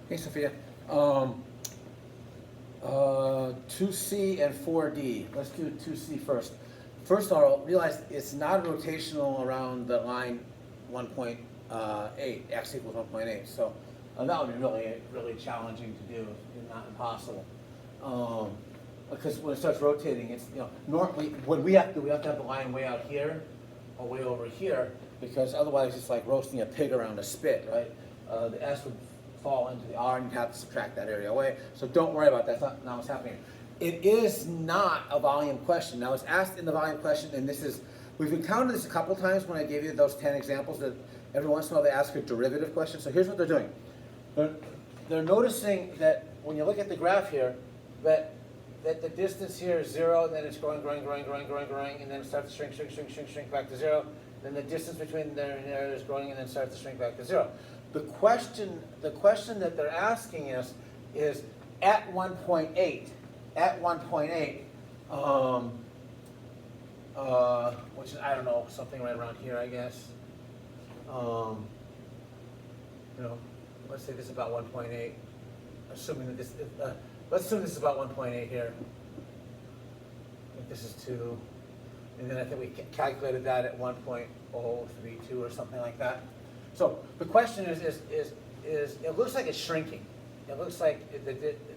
Hey, Sophia. 2C and 4D. Let's do 2C first. First of all, realize it's not rotational around the line 1.8, x equals 1.8. So that would be really, really challenging to do, if not impossible. Because when it starts rotating, it's, normally, what we have to do, we have to have the line way out here or way over here, because otherwise it's like roasting a pig around a spit, right? The S would fall into the R and you have to subtract that area away. So don't worry about that, that's not what's happening. It is not a volume question. Now it's asked in the volume question, and this is, we've encountered this a couple times when I gave you those 10 examples that every once in a while they ask a derivative question. So here's what they're doing. They're noticing that when you look at the graph here, that the distance here is 0, and then it's growing, and then it starts to shrink back to 0. Then the distance between there and there is growing, and then starts to shrink back to 0. The question that they're asking is at 1.8, which is, I don't know, something right around here, I guess. Let's say this is about 1.8, assuming that this, let's assume this is about 1.8 here. I think this is 2, and then I think we calculated that at 1.032 or something like that. So the question is it looks like it's shrinking. It looks like,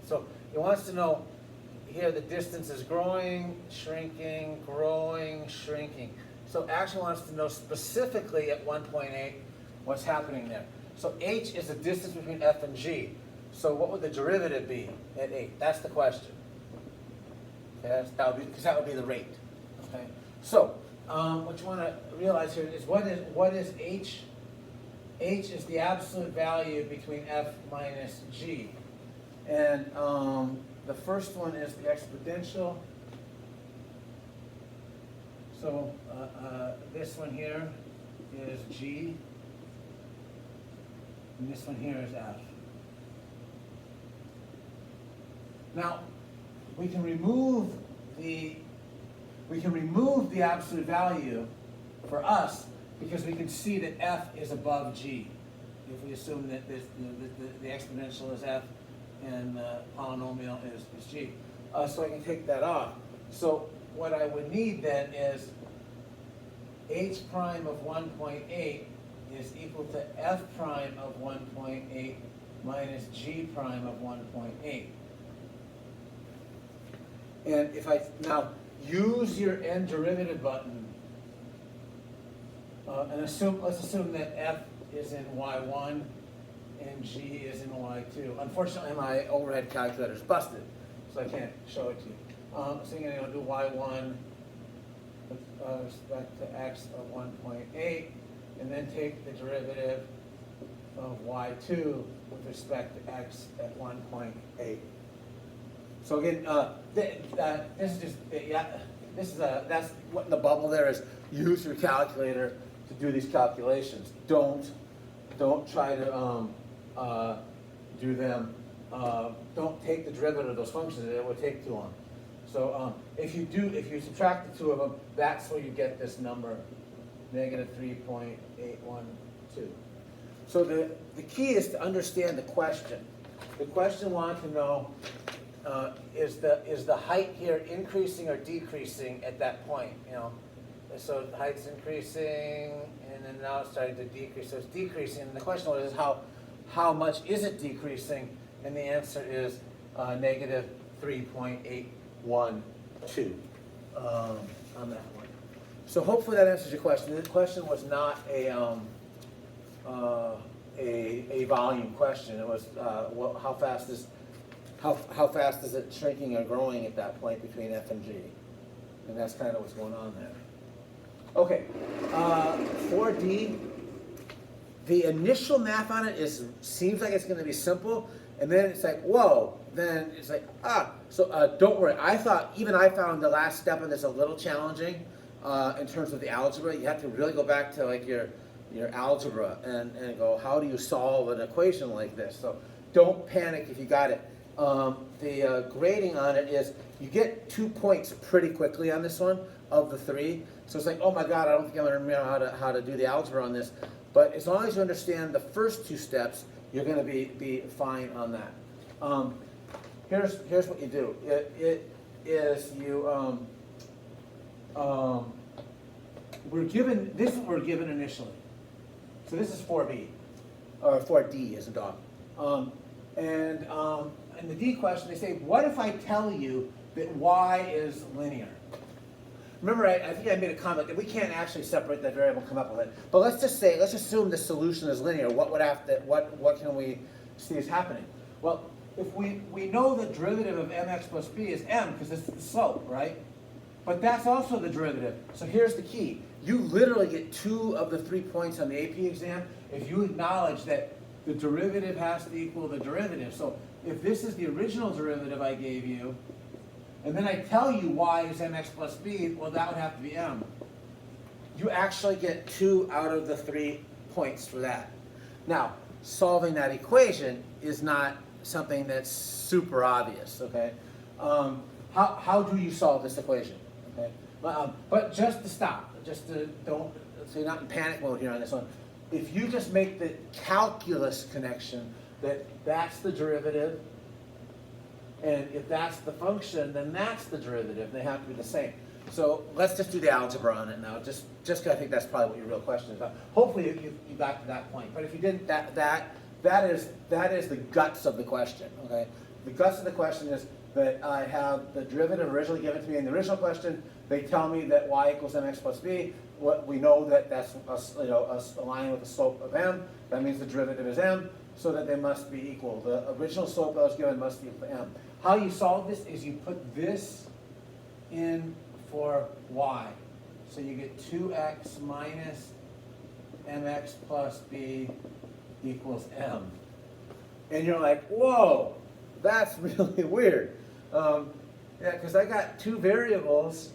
so it wants to know, here the distance is growing, shrinking, growing, shrinking. So actually wants to know specifically at 1.8 what's happening there. So h is the distance between f and g. So what would the derivative be at 8? That's the question. Okay, because that would be the rate. Okay. So what you want to realize here is what is h? H is the absolute value between f minus g. And the first one is the exponential. So this one here is g, and this one here is f. Now, we can remove the absolute value for us, because we can see that f is above g. If we assume that the exponential is f and the polynomial is g. So I can take that off. So what I would need then is h prime of 1.8 is equal to f prime of 1.8 minus g prime of 1.8. And if I now use your n derivative button, and let's assume that f is in y1 and g is in y2. Unfortunately, my overhead calculator is busted, so I can't show it to you. So I'm going to do y1 with respect to x of 1.8, and then take the derivative of y2 with respect to x at 1.8. So again, this is just, that's what the bubble there is. Use your calculator to do these calculations. Don't try to do them. Don't take the derivative of those functions. It would take too long. So if you subtract the two of them, that's where you get this number, negative 3.812. So the key is to understand the question. The question wants to know, is the height here increasing or decreasing at that point? So the height's increasing, and then now it's starting to decrease. So it's decreasing. And the question is how much is it decreasing? And the answer is negative 3.812 on that one. So hopefully that answers your question. The question was not a volume question. It was how fast is it shrinking or growing at that point between f and g? And that's kind of what's going on there. Okay, 4D, the initial math on it seems like it's going to be simple, and then it's like, whoa, then it's like, so don't worry. I found the last step of this a little challenging in terms of the algebra. You have to really go back to like your algebra and go, how do you solve an equation like this? So don't panic if you got it. The grading on it is you get 2 points pretty quickly on this one of the 3. So it's like, oh my God, I don't think I'm going to remember how to do the algebra on this. But as long as you understand the first two steps, you're going to be fine on that. Here's what you do. It is you we're given this is what we're given initially. So this is 4b or 4D as a dog. In the D question, they say, what if I tell you that y is linear? Remember, I think I made a comment that we can't actually separate that variable and come up with it. But let's assume the solution is linear. What can we see is happening? Well, if we know the derivative of mx plus b is m, because this is the slope, right? But that's also the derivative. So here's the key. You literally get 2 of the 3 points on the AP exam if you acknowledge that the derivative has to equal the derivative. So if this is the original derivative I gave you, and then I tell you y is mx plus b, well, that would have to be m. You actually get 2 out of the 3 points for that. Now, solving that equation is not something that's super obvious, okay? How do you solve this equation, okay? But just to stop, so you're not in panic mode here on this one, if you just make the calculus connection that that's the derivative, and if that's the function, then that's the derivative. They have to be the same. So let's just do the algebra on it now, just because I think that's probably what your real question is about. Hopefully you got to that point. But if you didn't, that is the guts of the question, okay? The guts of the question is that I have the derivative originally given to me in the original question. They tell me that y equals mx plus b. What we know that that's a line with a slope of m. That means the derivative is m, so that they must be equal. The original slope that was given must be equal to m. How you solve this is you put this in for y. So you get 2x minus mx plus b equals m. And you're like, whoa, that's really weird. Yeah, because I got two variables.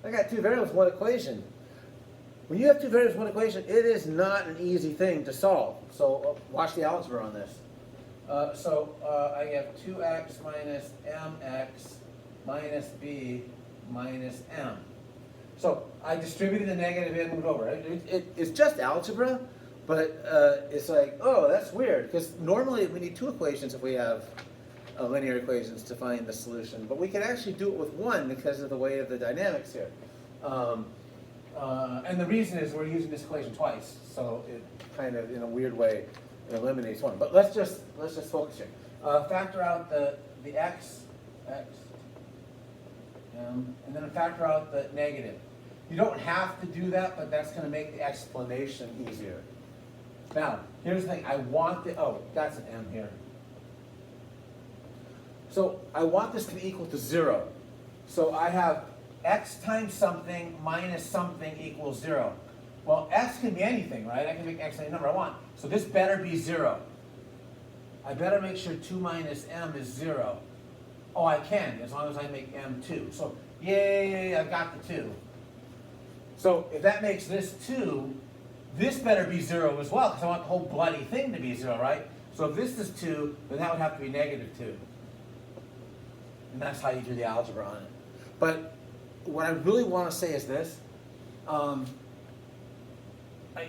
One equation. When you have two variables, one equation, it is not an easy thing to solve. So watch the algebra on this. I have 2x minus mx minus b minus m. So I distributed the negative and moved over. It's just algebra, but it's like, oh, that's weird. Because normally we need two equations if we have linear equations to find the solution. But we can actually do it with one because of the way of the dynamics here. And the reason is we're using this equation twice. So it kind of, in a weird way, eliminates one. But let's just focus here. Factor out the x, and then factor out the negative. You don't have to do that, but that's going to make the explanation easier. Now, here's the thing. I want that's an m here. So I want this to be equal to 0. So I have x times something minus something equals 0. Well, x can be anything, right? I can make x any number I want. So this better be 0. I better make sure 2 minus m is 0. Oh, I can, as long as I make m 2. So, yay, I've got the 2. So if that makes this 2, this better be 0 as well, because I want the whole bloody thing to be 0, right? So if this is 2, then that would have to be negative 2. And that's how you do the algebra on it. But what I really want to say is this.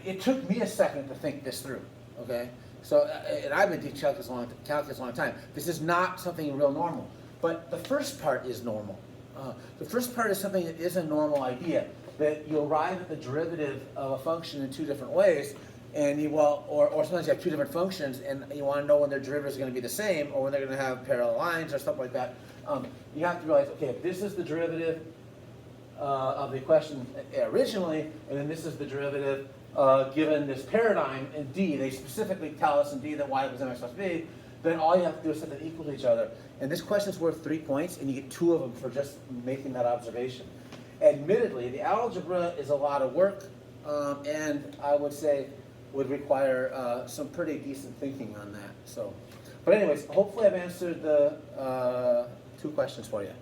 It took me a second to think this through, okay? So, and I've been teaching calculus a long time. This is not something real normal. But the first part is normal. The first part is something that is a normal idea, that you arrive at the derivative of a function in two different ways, and or sometimes you have two different functions, and you want to know when their derivatives are going to be the same, or when they're going to have parallel lines, or stuff like that. You have to realize, okay, if this is the derivative of the equation originally, and then this is the derivative given this paradigm in D, they specifically tell us in D that y equals mx plus b, then all you have to do is set them equal to each other. And this question is worth 3 points, and you get 2 of them for just making that observation. Admittedly, the algebra is a lot of work, and I would say would require some pretty decent thinking on that. So, but anyways, hopefully I've answered the 2 questions for you.